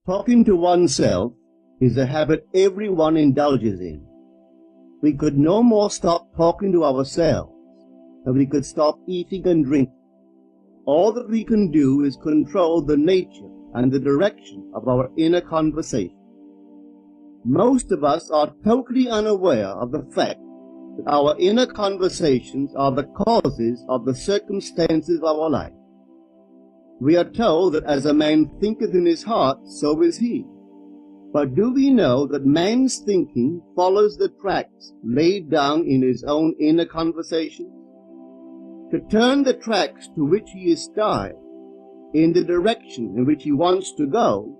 Talking to oneself is a habit everyone indulges in. We could no more stop talking to ourselves than we could stop eating and drinking. All that we can do is control the nature and the direction of our inner conversation. Most of us are totally unaware of the fact that our inner conversations are the causes of the circumstances of our life. We are told that as a man thinketh in his heart, so is he. But do we know that man's thinking follows the tracks laid down in his own inner conversation? To turn the tracks to which he is tied in the direction in which he wants to go,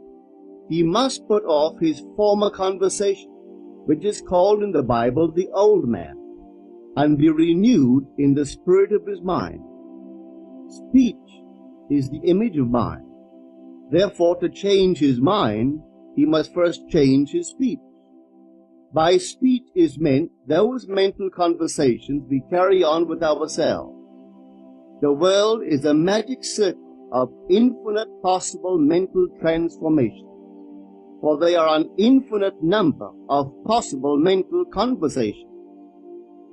he must put off his former conversation, which is called in the Bible the old man, and be renewed in the spirit of his mind. Speech is the image of mind. Therefore, to change his mind, he must first change his speech. By speech is meant those mental conversations we carry on with ourselves. The world is a magic circle of infinite possible mental transformations, for there are an infinite number of possible mental conversations.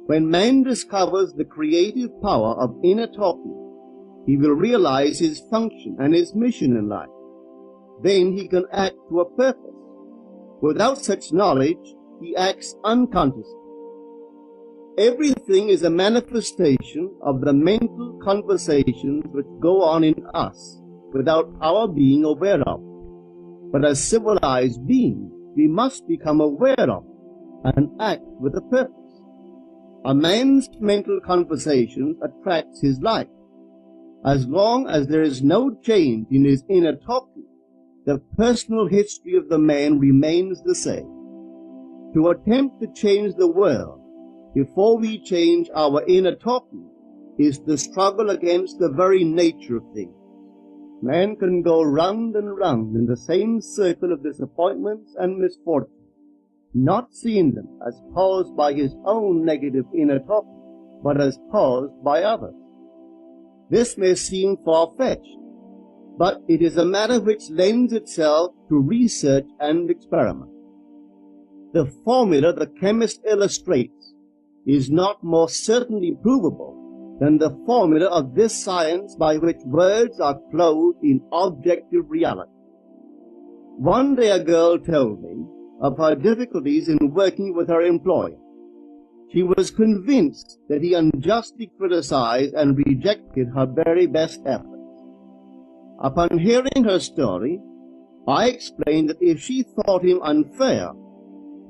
When man discovers the creative power of inner talking, he will realize his function and his mission in life. Then he can act to a purpose. Without such knowledge, he acts unconsciously. Everything is a manifestation of the mental conversations which go on in us without our being aware of. But as civilized beings, we must become aware of and act with a purpose. A man's mental conversations attracts his life. As long as there is no change in his inner talking, the personal history of the man remains the same. To attempt to change the world before we change our inner talking is the struggle against the very nature of things. Man can go round and round in the same circle of disappointments and misfortunes, not seeing them as caused by his own negative inner talking, but as caused by others. This may seem far-fetched, but it is a matter which lends itself to research and experiment. The formula the chemist illustrates is not more certainly provable than the formula of this science by which words are clothed in objective reality. One day a girl told me of her difficulties in working with her employer. She was convinced that he unjustly criticized and rejected her very best efforts. Upon hearing her story, I explained that if she thought him unfair,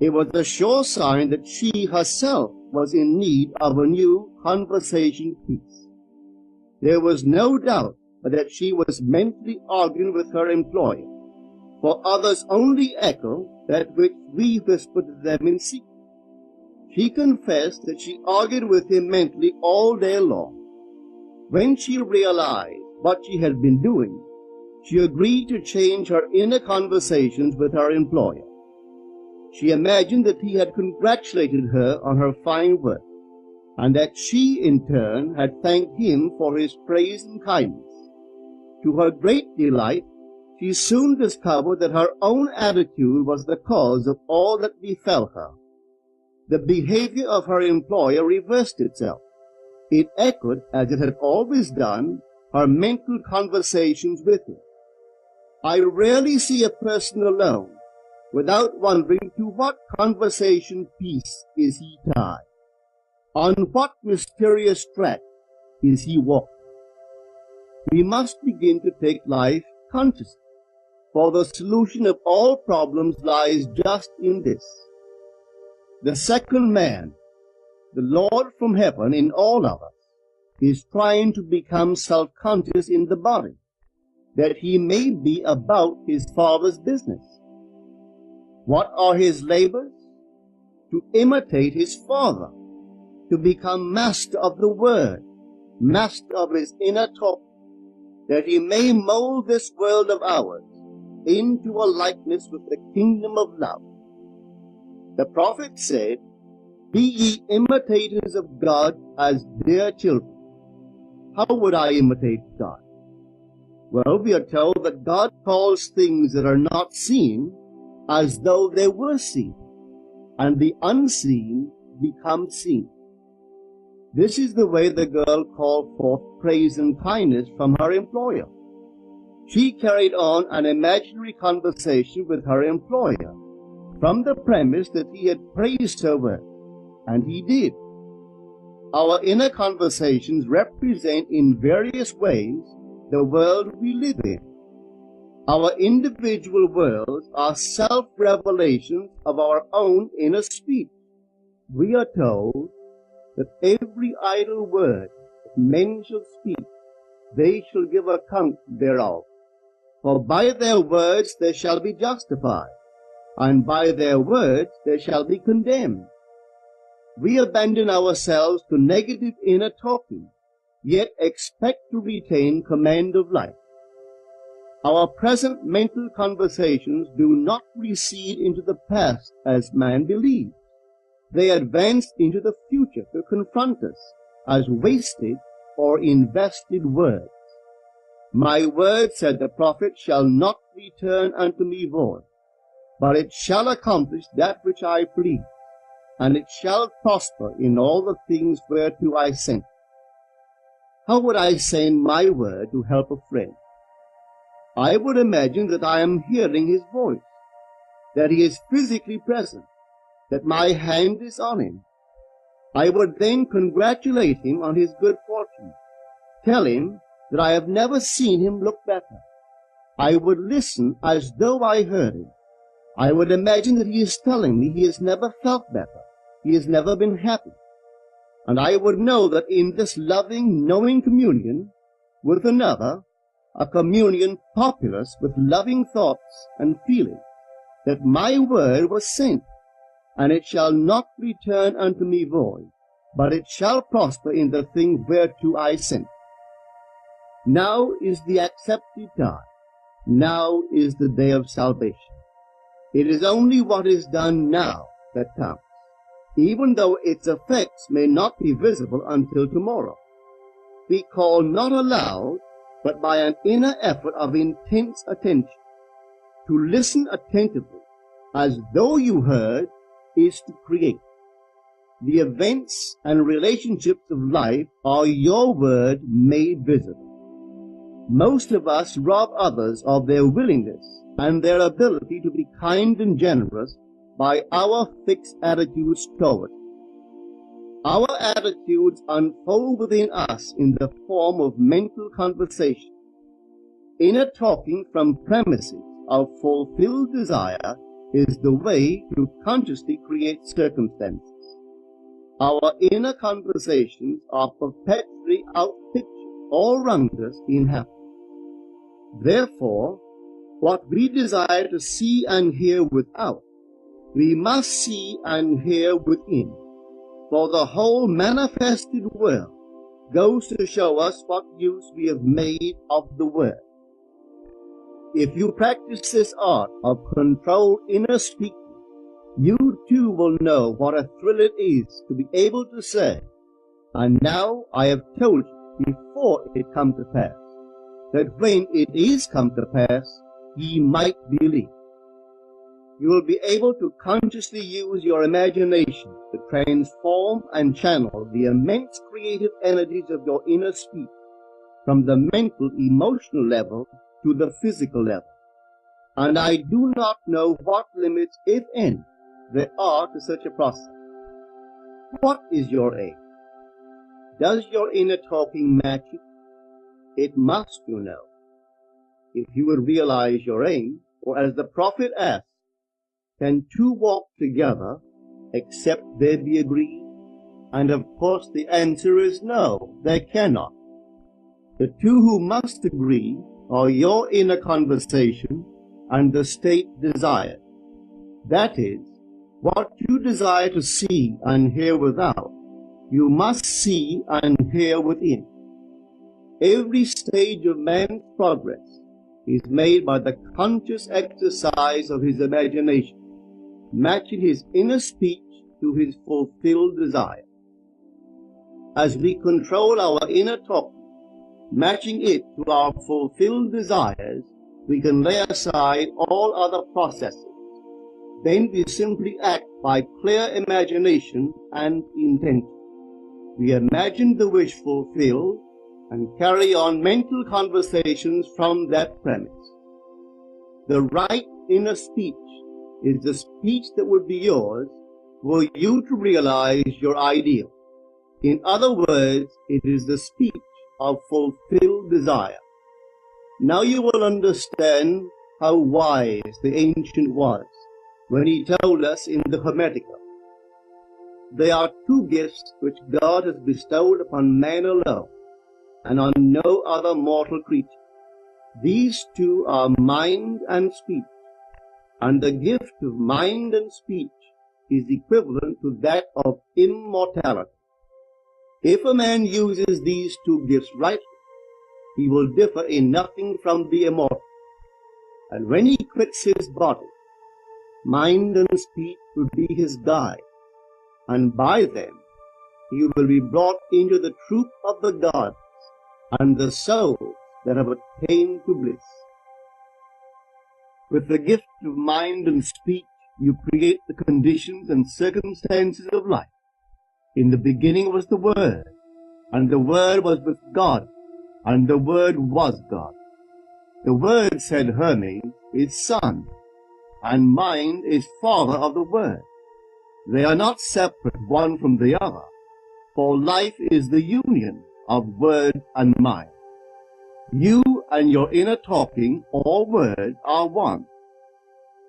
it was a sure sign that she herself was in need of a new conversation piece. There was no doubt but that she was mentally arguing with her employer, for others only echo that which we whisper to them in secret. She confessed that she argued with him mentally all day long. When she realized what she had been doing, she agreed to change her inner conversations with her employer. She imagined that he had congratulated her on her fine work, and that she, in turn, had thanked him for his praise and kindness. To her great delight, she soon discovered that her own attitude was the cause of all that befell her. The behavior of her employer reversed itself. It echoed, as it had always done, her mental conversations with him. I rarely see a person alone without wondering to what conversation piece is he tied. On what mysterious track is he walking? We must begin to take life consciously, for the solution of all problems lies just in this. The second man, the Lord from heaven in all of us, is trying to become self-conscious in the body, that he may be about his Father's business. What are his labors? To imitate his Father, to become master of the Word, master of his inner talk, that he may mold this world of ours into a likeness with the kingdom of love. The prophet said, "Be ye imitators of God as dear children." How would I imitate God? Well, we are told that God calls things that are not seen as though they were seen, and the unseen become seen. This is the way the girl called forth praise and kindness from her employer. She carried on an imaginary conversation with her employer from the premise that he had praised her well, and he did. Our inner conversations represent in various ways the world we live in. Our individual worlds are self-revelations of our own inner speech. We are told that every idle word that men shall speak, they shall give account thereof. For by their words they shall be justified, and by their words they shall be condemned. We abandon ourselves to negative inner talking, yet expect to retain command of life. Our present mental conversations do not recede into the past as man believes. They advance into the future to confront us as wasted or invested words. My word, said the prophet, shall not return unto me void, but it shall accomplish that which I please, and it shall prosper in all the things whereto I sent. How would I send my word to help a friend? I would imagine that I am hearing his voice, that he is physically present, that my hand is on him. I would then congratulate him on his good fortune, tell him that I have never seen him look better. I would listen as though I heard him. I would imagine that he is telling me he has never felt better, he has never been happy. And I would know that in this loving, knowing communion with another, a communion populous with loving thoughts and feelings, that my word was sent, and it shall not return unto me void, but it shall prosper in the thing whereto I sent. Now is the accepted time. Now is the day of salvation. It is only what is done now that counts, even though its effects may not be visible until tomorrow. We call not aloud, but by an inner effort of intense attention. To listen attentively, as though you heard, is to create. The events and relationships of life are your word made visible. Most of us rob others of their willingness and their ability to be kind and generous by our fixed attitudes toward it. Our attitudes unfold within us in the form of mental conversation. Inner talking from premises of fulfilled desire is the way to consciously create circumstances. Our inner conversations are perpetually outpictured all around us in happiness. Therefore, what we desire to see and hear without, we must see and hear within. For the whole manifested world goes to show us what use we have made of the word. If you practice this art of controlled inner speaking, you too will know what a thrill it is to be able to say, and now I have told you before it come to pass, that when it is come to pass, ye might believe. You will be able to consciously use your imagination to transform and channel the immense creative energies of your inner speech from the mental, emotional level to the physical level. And I do not know what limits, if any, there are to such a process. What is your aim? Does your inner talking match it? It must, you know. If you would realize your aim, or as the prophet asked, can two walk together except they be agreed? And of course the answer is no, they cannot. The two who must agree are your inner conversation and the state desired. That is, what you desire to see and hear without, you must see and hear within. Every stage of man's progress is made by the conscious exercise of his imagination, matching his inner speech to his fulfilled desire. As we control our inner talk, Matching it to our fulfilled desires, we can lay aside all other processes. Then we simply act by clear imagination and intention. We imagine the wish fulfilled and carry on mental conversations from that premise. The right inner speech is the speech that would be yours were you to realize your ideal. In other words, it is the speech of fulfilled desire. Now you will understand how wise the ancient was when he told us in the Hermetica. There are two gifts which God has bestowed upon man alone and on no other mortal creature. These two are mind and speech, and the gift of mind and speech is equivalent to that of immortality. If a man uses these two gifts rightly, he will differ in nothing from the immortal. And when he quits his body, mind and speech will be his guide, and by them he will be brought into the troop of the gods and the souls that have attained to bliss. With the gift of mind and speech, you create the conditions and circumstances of life. In the beginning was the Word, and the Word was with God, and the Word was God. The Word, said Hermes, is Son, and mind is Father of the Word. They are not separate one from the other, for life is the union of Word and mind. You and your inner talking or word are one.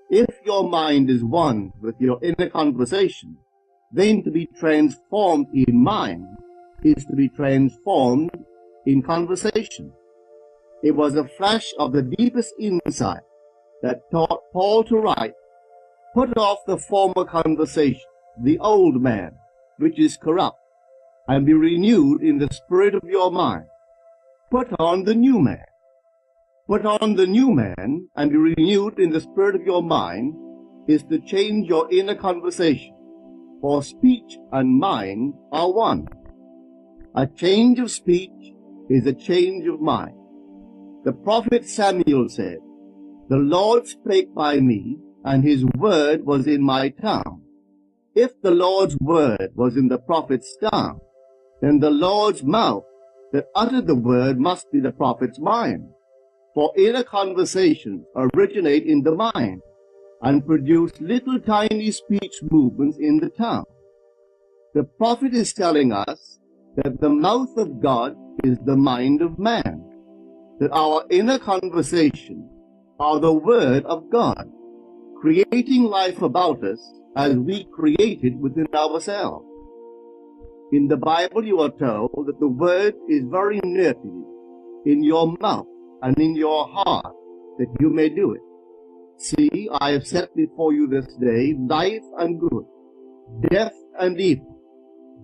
If your mind is one with your inner conversation, then to be transformed in mind is to be transformed in conversation. It was a flash of the deepest insight that taught Paul to write, "Put off the former conversation, the old man, which is corrupt, and be renewed in the spirit of your mind. Put on the new man." Put on the new man and be renewed in the spirit of your mind is to change your inner conversation, for speech and mind are one. A change of speech is a change of mind. The prophet Samuel said, "The Lord spake by me, and his word was in my tongue." If the Lord's word was in the prophet's tongue, then the Lord's mouth that uttered the word must be the prophet's mind. For inner conversations originate in the mind and produce little tiny speech movements in the tongue. The prophet is telling us that the mouth of God is the mind of man, that our inner conversations are the word of God, creating life about us as we create it within ourselves. In the Bible you are told that the word is very near to you, in your mouth and in your heart, that you may do it. See, I have set before you this day life and good, death and evil,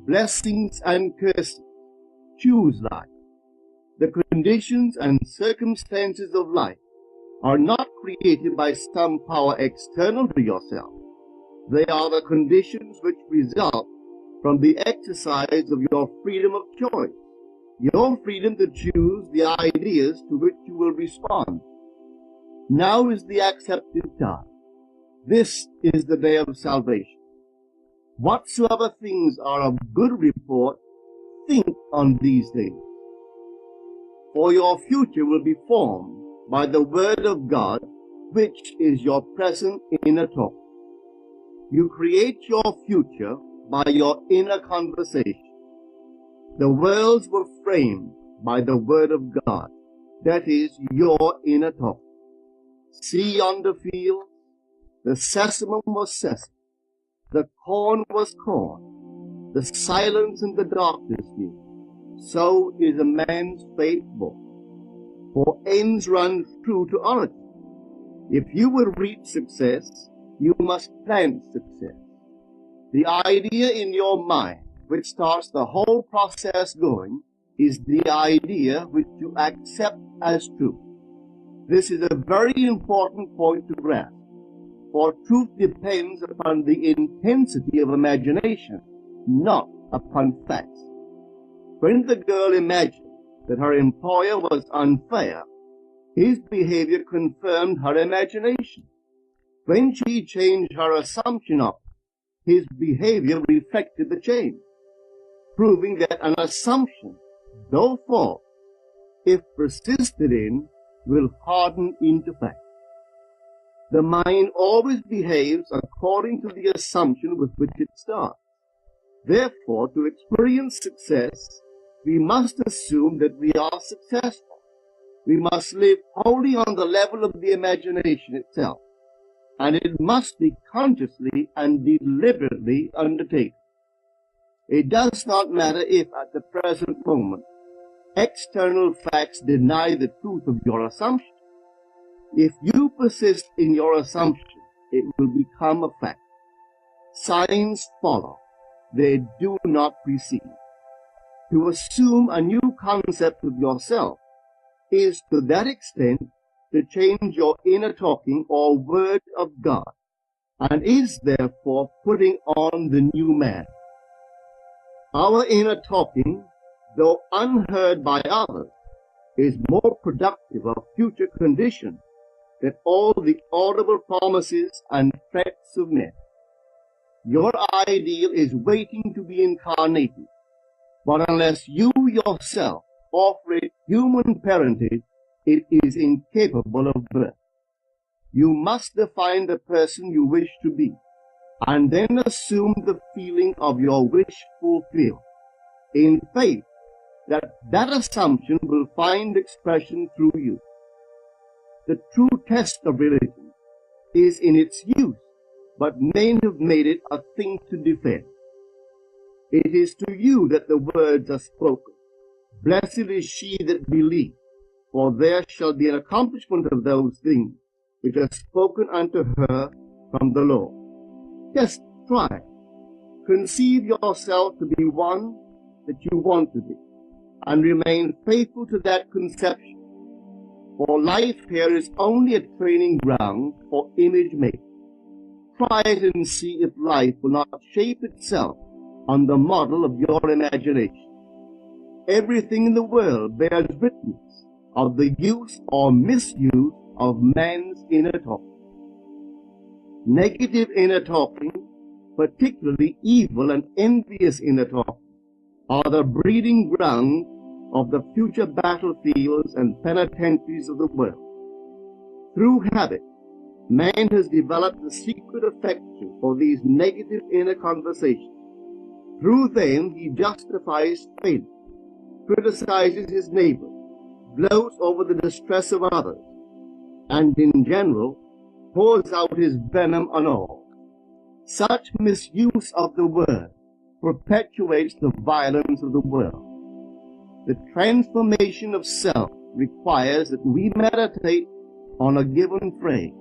blessings and curses. Choose life. The conditions and circumstances of life are not created by some power external to yourself. They are the conditions which result from the exercise of your freedom of choice, your freedom to choose the ideas to which you will respond. Now is the accepted time. This is the day of salvation. Whatsoever things are of good report, think on these things. For your future will be formed by the word of God, which is your present inner talk. You create your future by your inner conversation. The worlds were framed by the word of God, that is your inner talk. See yonder field, the sesamum was sesame, the corn was corn, the silence and the darkness knew. So is a man's faith born. For ends run true to origin. If you will reach success, you must plant success. The idea in your mind, which starts the whole process going, is the idea which you accept as true. This is a very important point to grasp, for truth depends upon the intensity of imagination, not upon facts. When the girl imagined that her employer was unfair, his behavior confirmed her imagination. When she changed her assumption of it, his behavior reflected the change, proving that an assumption, though false, if persisted in, will harden into fact. The mind always behaves according to the assumption with which it starts. Therefore, to experience success, we must assume that we are successful. We must live wholly on the level of the imagination itself, and it must be consciously and deliberately undertaken. It does not matter if, at the present moment, external facts deny the truth of your assumption. If you persist in your assumption, it will become a fact. Signs follow. They do not precede. To assume a new concept of yourself is, to that extent, to change your inner talking or word of God, and is therefore putting on the new man. Our inner talking, though unheard by others, is more productive of future conditions than all the audible promises and threats of men. Your ideal is waiting to be incarnated, but unless you yourself offer it human parentage, it is incapable of birth. You must define the person you wish to be, and then assume the feeling of your wish fulfilled, in faith that that assumption will find expression through you. The true test of religion is in its use, but men have made it a thing to defend. It is to you that the words are spoken. Blessed is she that believes, for there shall be an accomplishment of those things which are spoken unto her from the Lord. Just try. Conceive yourself to be one that you want to be, and remain faithful to that conception. For life here is only a training ground for image making. Try it and see if life will not shape itself on the model of your imagination. Everything in the world bears witness of the use or misuse of man's inner talking. Negative inner talking, particularly evil and envious inner talking, are the breeding ground of the future battlefields and penitentiaries of the world. Through habit, man has developed a secret affection for these negative inner conversations. Through them, he justifies failure, criticizes his neighbor, gloats over the distress of others, and in general, pours out his venom on all. Such misuse of the word perpetuates the violence of the world. The transformation of self requires that we meditate on a given phrase,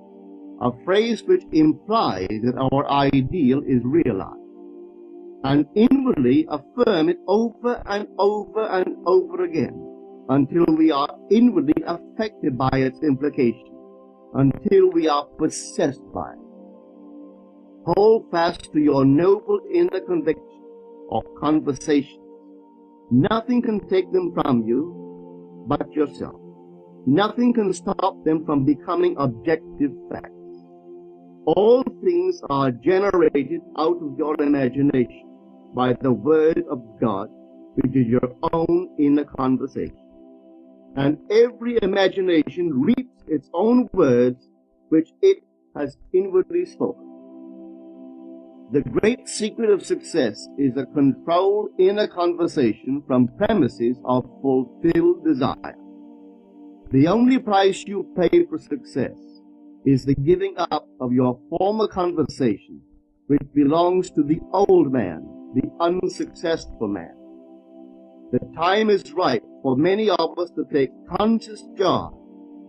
a phrase which implies that our ideal is realized, and inwardly affirm it over and over and over again until we are inwardly affected by its implication, until we are possessed by it. Hold fast to your noble inner conviction or conversation. Nothing can take them from you but yourself. Nothing can stop them from becoming objective facts. All things are generated out of your imagination by the word of God, which is your own inner conversation. And every imagination reaps its own words which it has inwardly spoken. The great secret of success is a controlled inner conversation from premises of fulfilled desire. The only price you pay for success is the giving up of your former conversation, which belongs to the old man, the unsuccessful man. The time is ripe for many of us to take conscious charge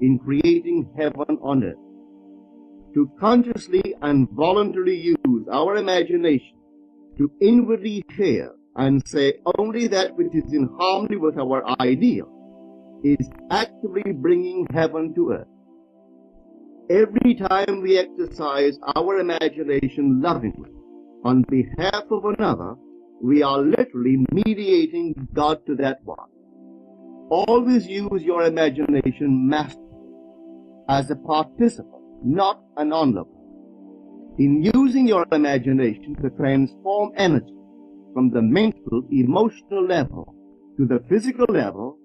in creating heaven on earth. To consciously and voluntarily use our imagination to inwardly hear and say only that which is in harmony with our ideal is actively bringing heaven to earth. Every time we exercise our imagination lovingly on behalf of another, we are literally mediating God to that one. always use your imagination masterfully, as a participant, not an onlooker. In using your imagination to transform energy from the mental, emotional level to the physical level,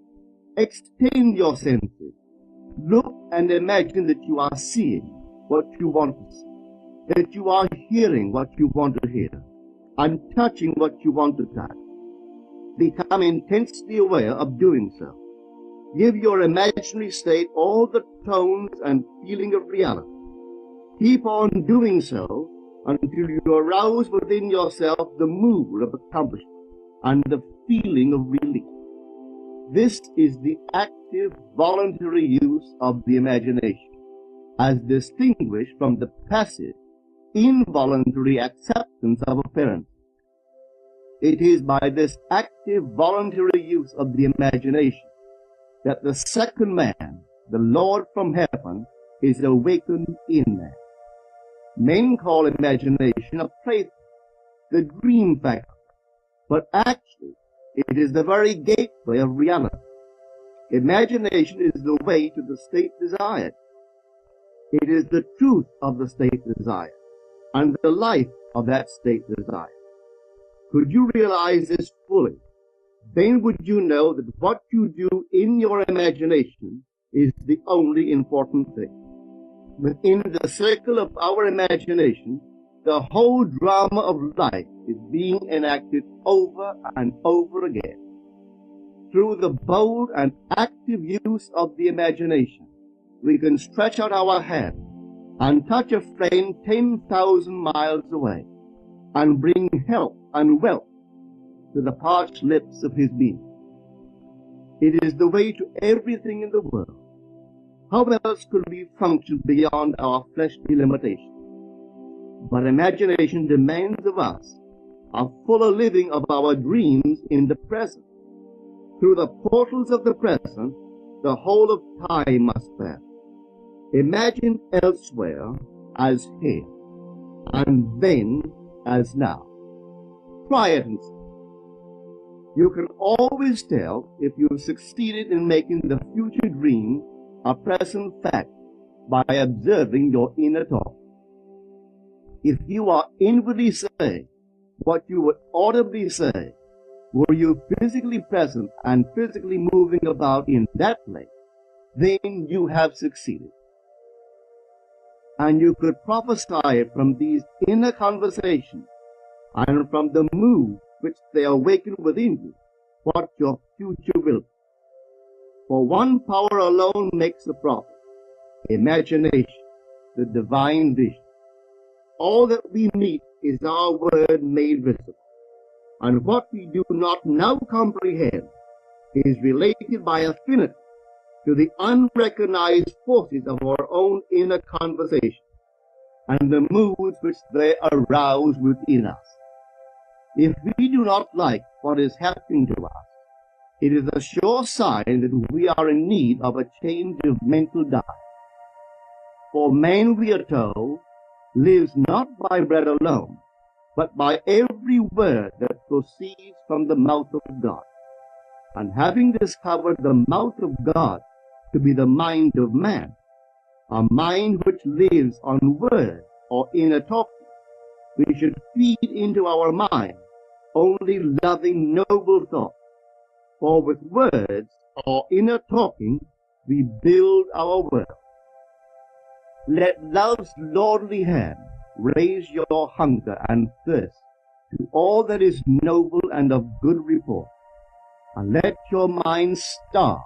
extend your senses. Look and imagine that you are seeing what you want to see, that you are hearing what you want to hear, and touching what you want to touch. Become intensely aware of doing so. Give your imaginary state all the tones and feeling of reality. Keep on doing so until you arouse within yourself the mood of accomplishment and the feeling of relief. This is the active, voluntary use of the imagination, as distinguished from the passive, involuntary acceptance of appearance. It is by this active, voluntary use of the imagination that the second man, the Lord from heaven, is awakened in man. Men call imagination a plaything, the dream factor, but actually it is the very gateway of reality. Imagination is the way to the state desired. It is the truth of the state desired, and the life of that state desired. Could you realize this fully, then would you know that what you do in your imagination is the only important thing. Within the circle of our imagination, the whole drama of life is being enacted over and over again. Through the bold and active use of the imagination, we can stretch out our hand and touch a friend 10,000 miles away and bring health and wealth to the parched lips of his being. It is the way to everything in the world. How else could we function beyond our fleshly limitations? But imagination demands of us a fuller living of our dreams in the present. Through the portals of the present, the whole of time must pass. Imagine elsewhere as here, and then as now. Try it and see. You can always tell if you've succeeded in making the future dream a present fact by observing your inner thought. If you are inwardly saying what you would audibly say, were you physically present and physically moving about in that place, then you have succeeded. And you could prophesy from these inner conversations and from the mood which they awaken within you what your future will be. For one power alone makes a prophet, imagination, the divine vision. All that we meet is our word made visible, and what we do not now comprehend is related by affinity to the unrecognized forces of our own inner conversation and the moods which they arouse within us. If we do not like what is happening to us, it is a sure sign that we are in need of a change of mental diet. For man, we are told, lives not by bread alone, but by every word that proceeds from the mouth of God. And having discovered the mouth of God to be the mind of man, a mind which lives on words or inner talking, we should feed into our mind only loving, noble thoughts. For with words or inner talking, we build our world. Let love's lordly hand raise your hunger and thirst to all that is noble and of good report, and let your mind starve